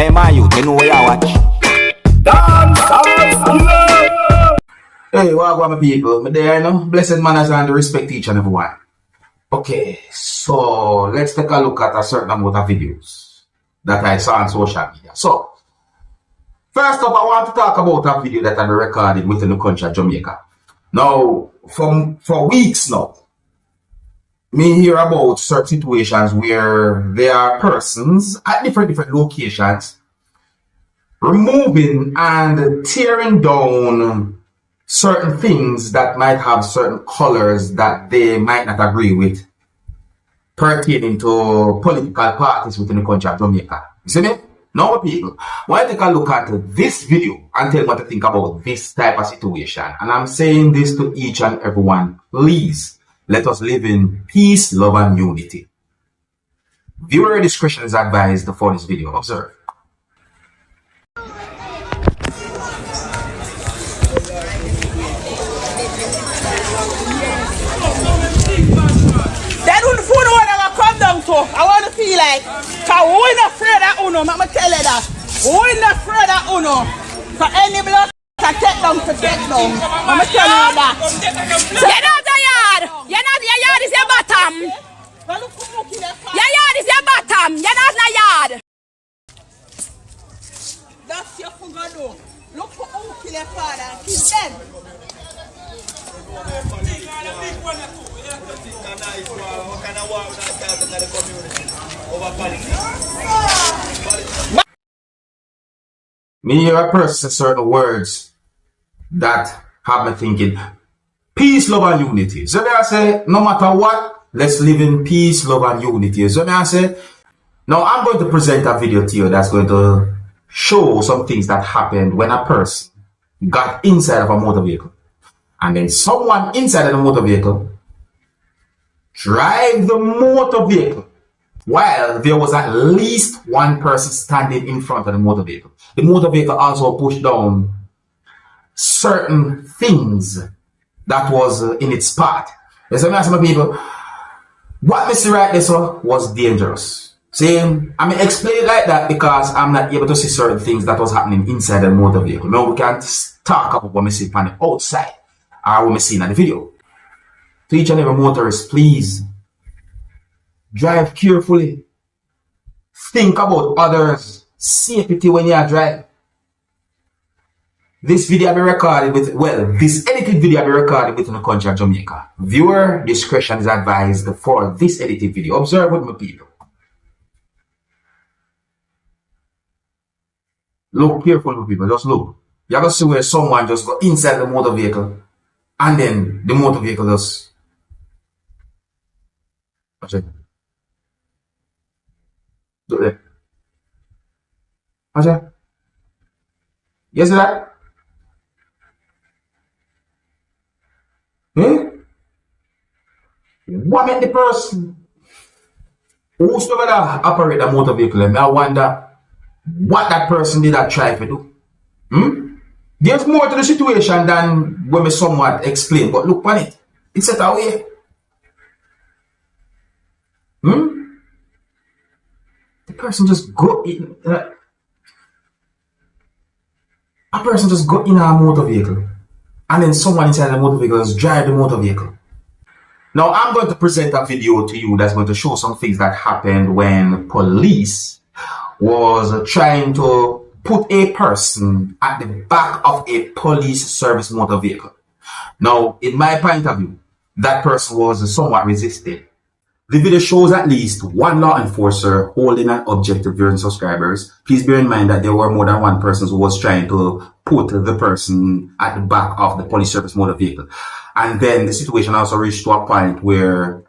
Hey man, you know where you watch? Dancehall. Hey, what my people? Me there, no? Blessed manners and respect each and every one. Okay, so let's take a look at a certain amount of videos that I saw on social media. So, first up, I want to talk about a video that I recorded within the country of Jamaica. Now, for weeks now, me hear about certain situations where there are persons at different locations removing and tearing down certain things that might have certain colors that they might not agree with pertaining to political parties within the country of Jamaica. You see me? Now, people, why take a look at this video and tell me what to think about this type of situation. And I'm saying this to each and everyone. Please, let us live in peace, love, and unity. Viewer discretion is advised for this video. Observe. I want to feel like, cause we're not afraid of Uno, I'm tell you that. We're not afraid of Uno. So any blood can take down to take down. I'm tell you that. So you're not the yard. You're not your yard is your bottom. Your yard is your bottom. You're not the yard. That's your fungado. Look for who kill your father and kill them. Me hear a person say certain words that have me thinking peace, love, and unity. So I say, no matter what, let's live in peace, love, and unity. So I say, now I'm going to present a video to you that's going to show some things that happened when a person got inside of a motor vehicle. And then someone inside of the motor vehicle drive the motor vehicle while there was at least one person standing in front of the motor vehicle. The motor vehicle also pushed down certain things that was in its path. There's some people, what we see right there was dangerous. See, I mean, explain it like that because I'm not able to see certain things that was happening inside the motor vehicle. Now we can't talk about what we see on the outside or what we see in the video. To each and every motorist, please drive carefully. Think about others' safety when you are driving. This video I be recorded with, well, this edited video I be recorded within the country of Jamaica. Viewer discretion is advised for this edited video. Observe with me, people. Look carefully, people. Just look. You're going to see where someone just got inside the motor vehicle and then the motor vehicle just... Watch it. Look there. Watch it. You see that? Hmm? What made the person who's over there operate the motor vehicle? And I wonder what that person did that try to do. Hmm? There's more to the situation than when we somewhat explain, but look on it. It's set away. Hmm? The person just go in. A person just got in a motor vehicle. And then someone inside the motor vehicle just drive the motor vehicle. Now I'm going to present a video to you that's going to show some things that happened when police was trying to put a person at the back of a police service motor vehicle. Now, in my point of view, that person was somewhat resistant. The video shows at least one law enforcer holding an object to viewing subscribers. Please bear in mind that there were more than one person who was trying to put the person at the back of the police service motor vehicle. And then the situation also reached to a point where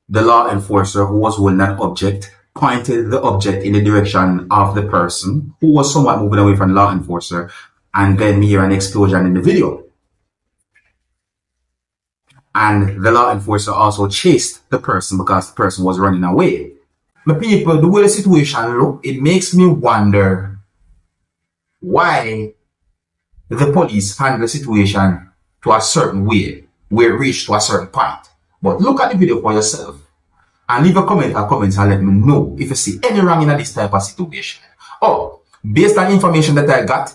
the law enforcer who was holding that object pointed the object in the direction of the person who was somewhat moving away from the law enforcer, and then we hear an explosion in the video. And the law enforcer also chased the person because the person was running away. My people, the way the situation look, it makes me wonder why the police handle the situation to a certain way, where it reached to a certain point. But look at the video for yourself. And leave a comment or comments and let me know if you see any wrong in this type of situation. Oh, Based on information that I got,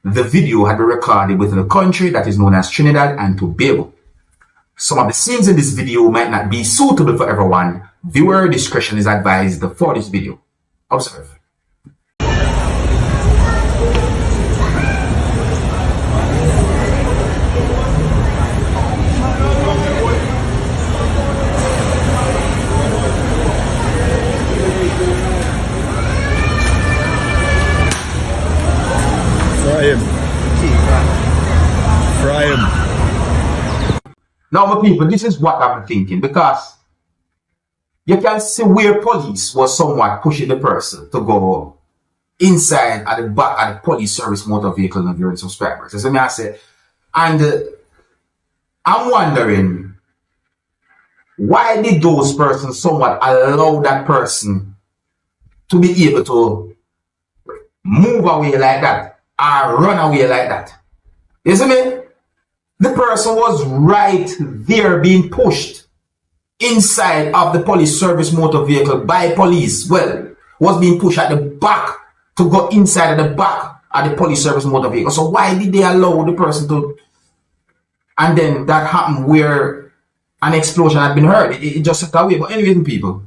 the video had been recorded within a country that is known as Trinidad and Tobago. Some of the scenes in this video might not be suitable for everyone. Viewer discretion is advised for this video. Observe. Fry him. Now, my people, this is what I'm thinking, because you can see where police was somewhat pushing the person to go inside at the back of the police service motor vehicle of your subscribers. So I say, and I'm wondering, why did those persons somewhat allow that person to be able to move away like that or run away like that? You see me? The person was right there being pushed inside of the police service motor vehicle by police. Well, was being pushed at the back to go inside of the back of the police service motor vehicle. So why did they allow the person to... And then that happened where an explosion had been heard. It just took away. But anyways, people,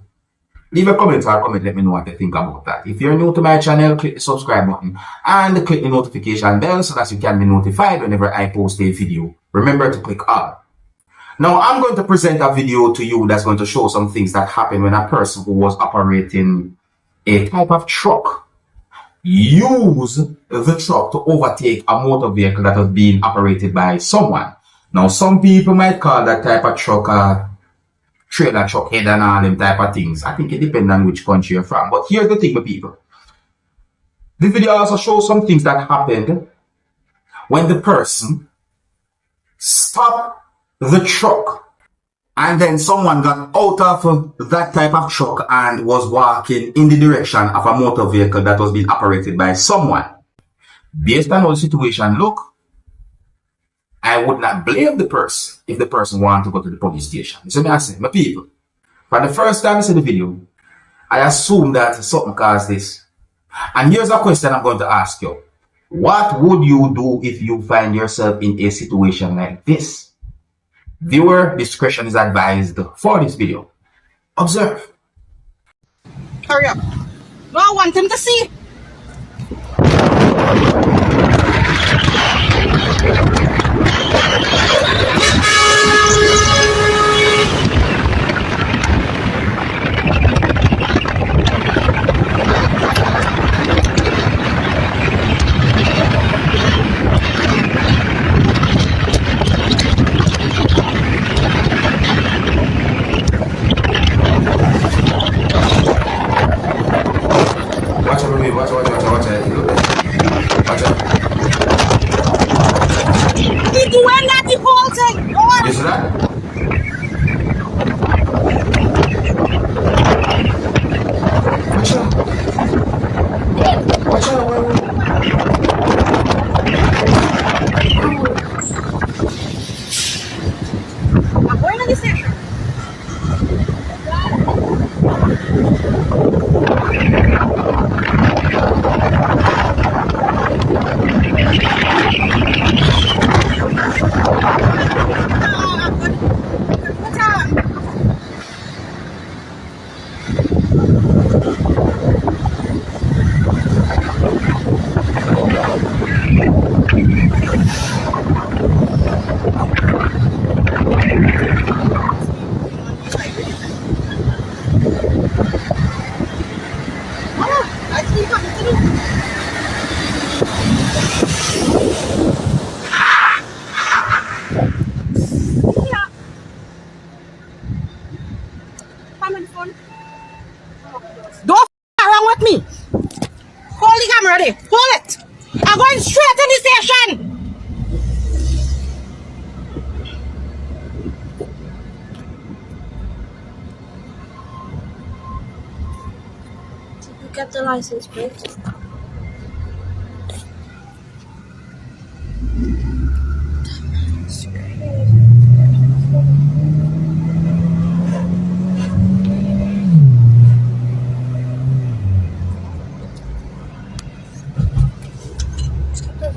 leave a comment let me know what you think about that. If you're new to my channel, click the subscribe button and click the notification bell so that you can be notified whenever I post a video. Remember to click all. Now, I'm going to present a video to you that's going to show some things that happened when a person who was operating a type of truck used the truck to overtake a motor vehicle that was being operated by someone. Now, some people might call that type of truck a trailer truck head and all them type of things. I think it depends on which country you're from. But here's the thing, my people. The video also shows some things that happened when the person stopped the truck and then someone got out of that type of truck and was walking in the direction of a motor vehicle that was being operated by someone. Based on how the situation look, I would not blame the person if the person wanted to go to the police station. So I say, my people, for the first time I see the video, I assume that something caused this. And here's a question I'm going to ask you. What would you do if you find yourself in a situation like this? Viewer discretion is advised for this video. Observe. Hurry up. No, I want him to see. Don't f around with me. Hold the camera there. Hold it. I'm going straight to the station. Did you get the license plate?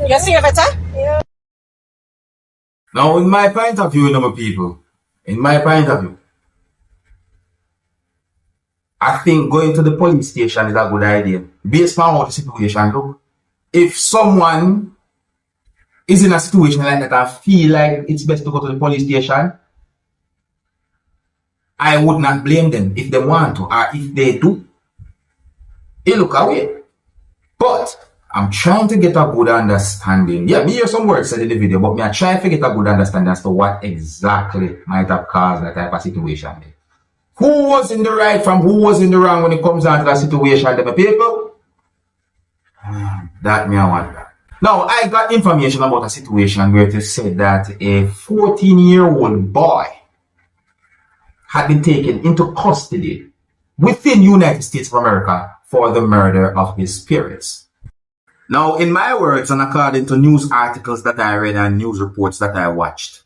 You see better? Yeah. Now, in my point of view, my people, in my point of view, I think going to the police station is a good idea. Based on how the situation look. If someone is in a situation like that, I feel like it's best to go to the police station, I would not blame them if they want to, or if they do. They look away. But I'm trying to get a good understanding. Yeah, me hear some words said in the video, but me I try to get a good understanding as to what exactly might have caused that type of situation. Who was in the right from who was in the wrong when it comes down to that situation, the people? That me I want that. Now, I got information about a situation where it is said that a 14-year-old boy had been taken into custody within the United States of America for the murder of his parents. Now, in my words, and according to news articles that I read and news reports that I watched,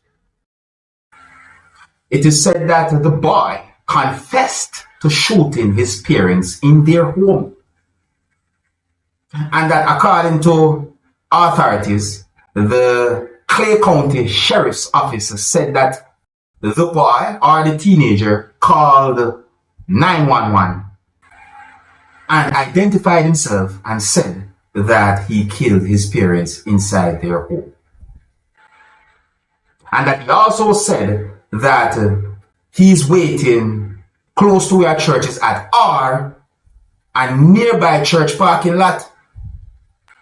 it is said that the boy confessed to shooting his parents in their home. And that according to authorities, the Clay County Sheriff's Office said that the boy or the teenager called 911 and identified himself and said that he killed his parents inside their home. And that he also said that he's waiting close to where church is at or a nearby church parking lot.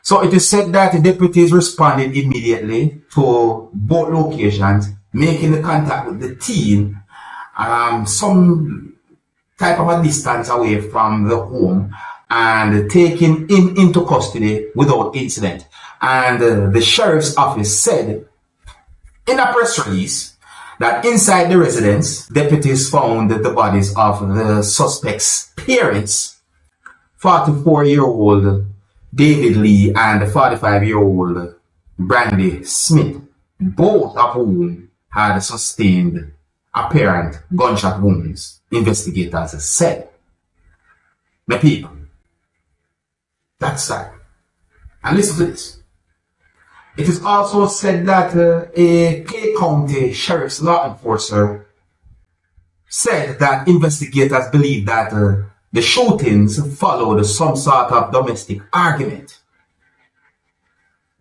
So it is said that the deputies responded immediately to both locations, making the contact with the teen some type of a distance away from the home and taking him into custody without incident. And the sheriff's office said in a press release that inside the residence, deputies found the bodies of the suspect's parents, 44-year-old David Lee and 45-year-old Brandy Smith, both of whom had sustained apparent gunshot wounds, investigators said. My people, that's sad. And listen to this. It is also said that a Clay County Sheriff's law enforcer said that investigators believe that the shootings followed some sort of domestic argument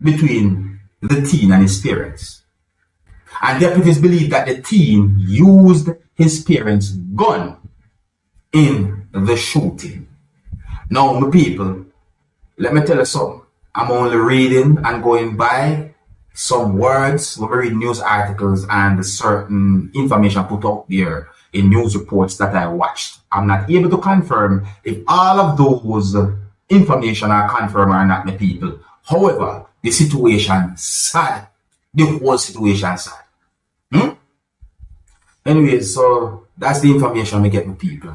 between the teen and his parents. And deputies believe that the teen used his parents' gun in the shooting. Now, my people, let me tell you something. I'm only reading and going by some words. We're reading news articles and certain information put out there in news reports that I watched. I'm not able to confirm if all of those information are confirmed or not, my people. However, the situation sad. The whole situation sad. Anyway, so that's the information we get, my people.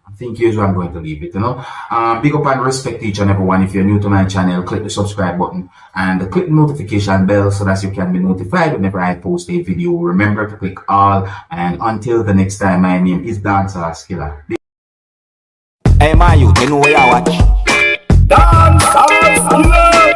I think here's where I'm going to leave it, Big up and respect each and everyone. If you're new to my channel, click the subscribe button and click the notification bell so that you can be notified whenever I post a video. Remember to click all, and until the next time, my name is Dancehall Skilla. Hey, my youth, you know what I watch? Dancehall Skilla!